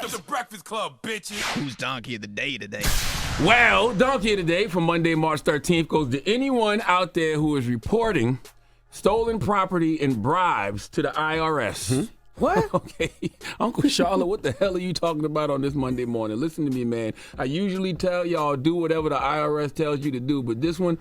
It's the Breakfast Club, bitches. Who's Donkey of the Day today? Well, Donkey of the Day for Monday, March 13th goes to anyone out there who is reporting stolen property and bribes to the IRS. What? Okay, Uncle Charlotte, what the hell are you talking about on this Monday morning? Listen to me, man. I usually tell y'all do whatever the IRS tells you to do, but this one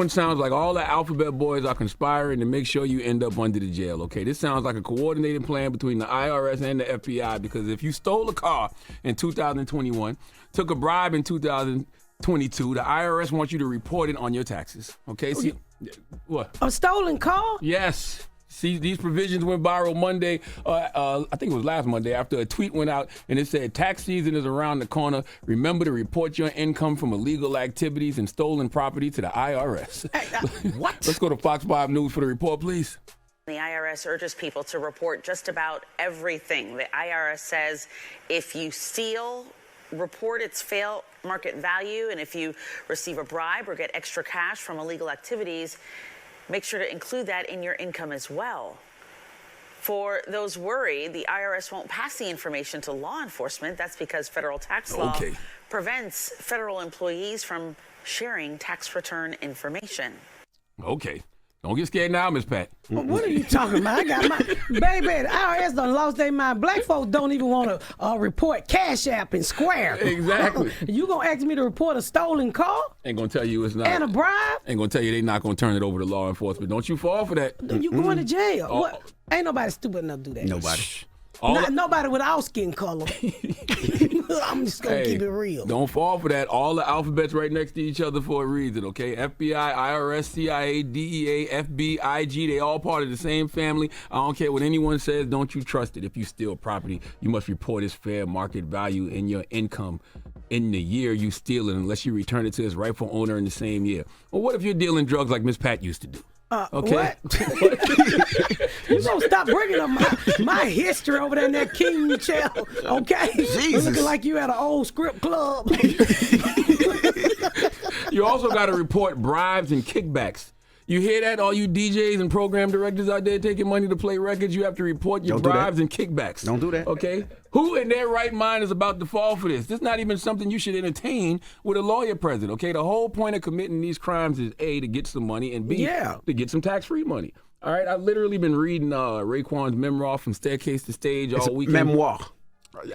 sounds like all the alphabet boys are conspiring to make sure you end up under the jail, okay? This sounds like a coordinated plan between the IRS and the FBI, because if you stole a car in 2021, took a bribe in 2022, the IRS wants you to report it on your taxes, okay? See, what? A stolen car? Yes. See, these provisions went viral Monday, I think it was last Monday, after a tweet went out and it said, tax season is around the corner. Remember to report your income from illegal activities and stolen property to the IRS. What? Let's go to Fox 5 News for the report, please. The IRS urges people to report just about everything. The IRS says if you steal, report its fair market value, and if you receive a bribe or get extra cash from illegal activities, make sure to include that in your income as well. For those worried, the IRS won't pass the information to law enforcement. That's because federal tax law prevents federal employees from sharing tax return information. Okay. Don't get scared now, Miss Pat. Well, what are you talking about? I got my baby. The IRS done lost their mind. Black folks don't even want to report Cash App and Square. Exactly. You gonna ask me to report a stolen car? Ain't gonna tell you it's not. And a bribe? Ain't gonna tell you they not gonna turn it over to law enforcement. Don't you fall for that. You going to jail? What? Ain't nobody stupid enough to do that. Nobody. Not nobody with our skin color. I'm just going to keep it real. Don't fall for that. All the alphabets right next to each other for a reason, okay? FBI, IRS, CIA, DEA, FB, IG, they all part of the same family. I don't care what anyone says. Don't you trust it. If you steal property, you must report its fair market value in your income in the year you steal it, unless you return it to its rightful owner in the same year. Well, what if you're dealing drugs like Miss Pat used to do? Okay. What? You gonna stop bringing up my history over there in that King chair, okay? Jesus. Looking like you at an old script club. You also got to report bribes and kickbacks. You hear that, all you DJs and program directors out there taking money to play records? You have to report your bribes and kickbacks. Don't do that. Okay? Who in their right mind is about to fall for this? This is not even something you should entertain with a lawyer present, okay? The whole point of committing these crimes is A, to get some money, and B, to get some tax-free money. All right? I've literally been reading Raekwon's memoir from Staircase to Stage all weekend. Memoir.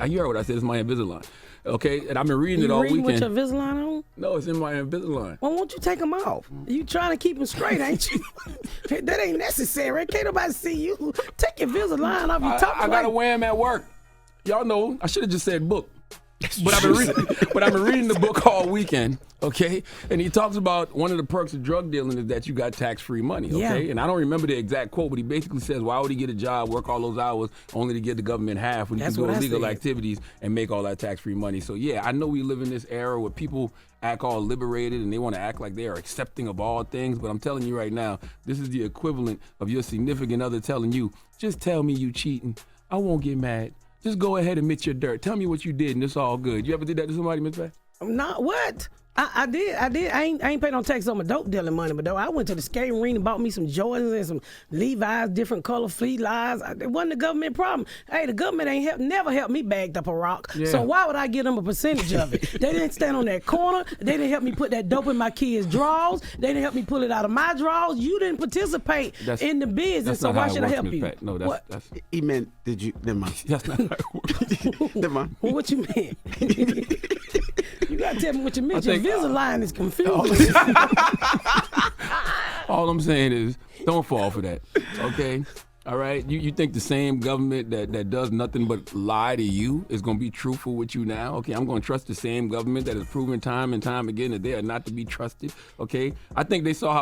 You heard what I said. It's my Invisalign. Okay? And I've been reading it all weekend. With your Invisalign on? No, it's in my Invisalign. Well, won't you take them off? You trying to keep them straight, ain't you? That ain't necessary. Can't nobody see you. Take your Invisalign off your top. I got to wear them at work. Y'all know, I should have just said book. But I've been reading the book all weekend, okay? And he talks about one of the perks of drug dealing is that you got tax-free money, okay? Yeah. And I don't remember the exact quote, but he basically says, why would he get a job, work all those hours, only to give the government half when he can do illegal activities and make all that tax-free money? So, yeah, I know we live in this era where people act all liberated and they want to act like they are accepting of all things, but I'm telling you right now, this is the equivalent of your significant other telling you, just tell me you cheating. I won't get mad. Just go ahead and admit your dirt. Tell me what you did, and it's all good. You ever did that to somebody, Miss Pat? Not what? I did. I ain't paying no tax on my dope dealing money, but though I went to the skating ring and bought me some Jordans and some Levi's, different color fleet lines. It wasn't the government problem. Hey, the government never helped me bagged up a rock. Yeah. So why would I give them a percentage of it? They didn't stand on that corner. They didn't help me put that dope in my kids' drawers. They didn't help me pull it out of my drawers. You didn't participate in the business, so why should I help you? Pat. No, that's He meant, did you? Never mind. That's not how it works. Never mind. What you meant? You gotta tell me what you meant. Your Invisalign is confusing. All I'm saying is, don't fall for that, okay? All right? You think the same government that does nothing but lie to you is going to be truthful with you now? Okay, I'm going to trust the same government that has proven time and time again that they are not to be trusted, okay? I think they saw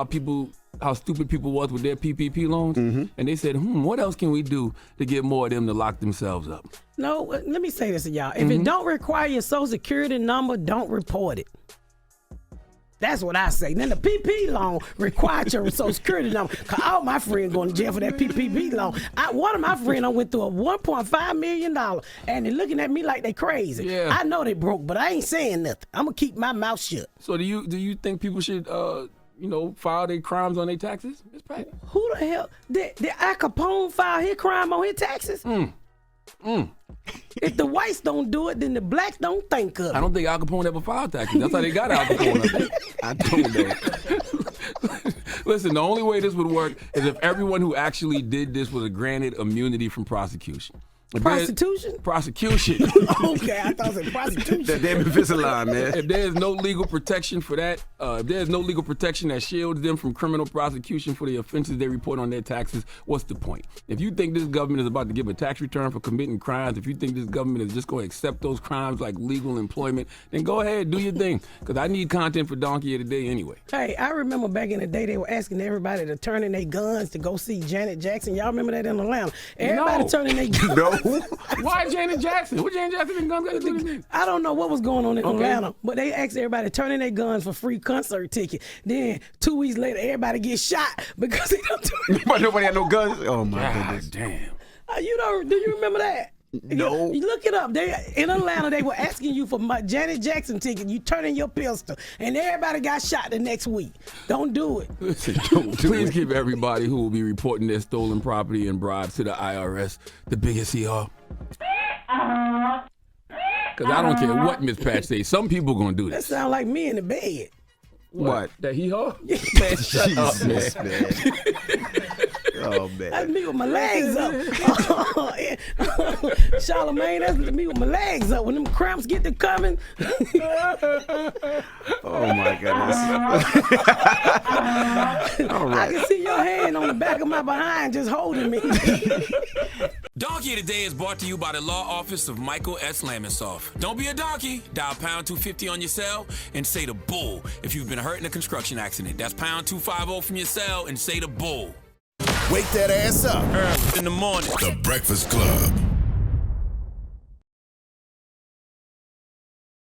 how stupid people was with their PPP loans, and they said, what else can we do to get more of them to lock themselves up? No, let me say this to y'all. If it don't require your social security number, don't report it. That's what I say. Then the PPP loan required your social security number. Cause all my friends going to jail for that PPP loan. One of my friends went through a $1.5 million, and they're looking at me like they crazy. Yeah. I know they broke, but I ain't saying nothing. I'm gonna keep my mouth shut. So do you think people should file their crimes on their taxes? Who the hell did Al Capone file his crime on his taxes? If the whites don't do it, then the blacks don't think of it. I don't think Al Capone ever filed taxes. That's how they got Al Capone. I don't know. Listen, the only way this would work is if everyone who actually did this was granted immunity from prosecution. Prostitution? Prosecution. Okay, I thought it was prostitution. That damn Invisalign, man. If there's no legal protection for that, if there's no legal protection that shields them from criminal prosecution for the offenses they report on their taxes, what's the point? If you think this government is about to give a tax return for committing crimes, if you think this government is just going to accept those crimes like legal employment, then go ahead, do your thing. Because I need content for Donkey of the Day anyway. Hey, I remember back in the day they were asking everybody to turn in their guns to go see Janet Jackson. Y'all remember that in Atlanta? Everybody turning their guns. No. Why Janet Jackson? What Janet Jackson and guns got to do with it? I don't know what was going on in Atlanta, but they asked everybody to turn in their guns for free concert ticket. Then 2 weeks later, everybody gets shot because they don't do it. But nobody had no guns. Oh my goodness. Damn. Do you remember that? No. You look it up. In Atlanta, they were asking you for my Janet Jackson ticket. You turn in your pistol, and everybody got shot the next week. Don't do it. Listen, please give everybody who will be reporting their stolen property and bribes to the IRS the biggest hee-haw. Because I don't care what Miss Patch says. Some people going to do That this. sound like me in the bed. What? That hee-haw? Man, shut up, man. Jesus, man. Oh, man. That's me with my legs up. Charlamagne, that's me with my legs up. When them cramps get to coming. Oh, my goodness. All I right. can see your hand on the back of my behind just holding me. Donkey of the Day is brought to you by the law office of Michael S. Lamonsoff. Don't be a donkey. Dial pound 250 on your cell and say the bull if you've been hurt in a construction accident. That's pound 250 from your cell and say the bull. Wake that ass up. Early in the morning. The Breakfast Club.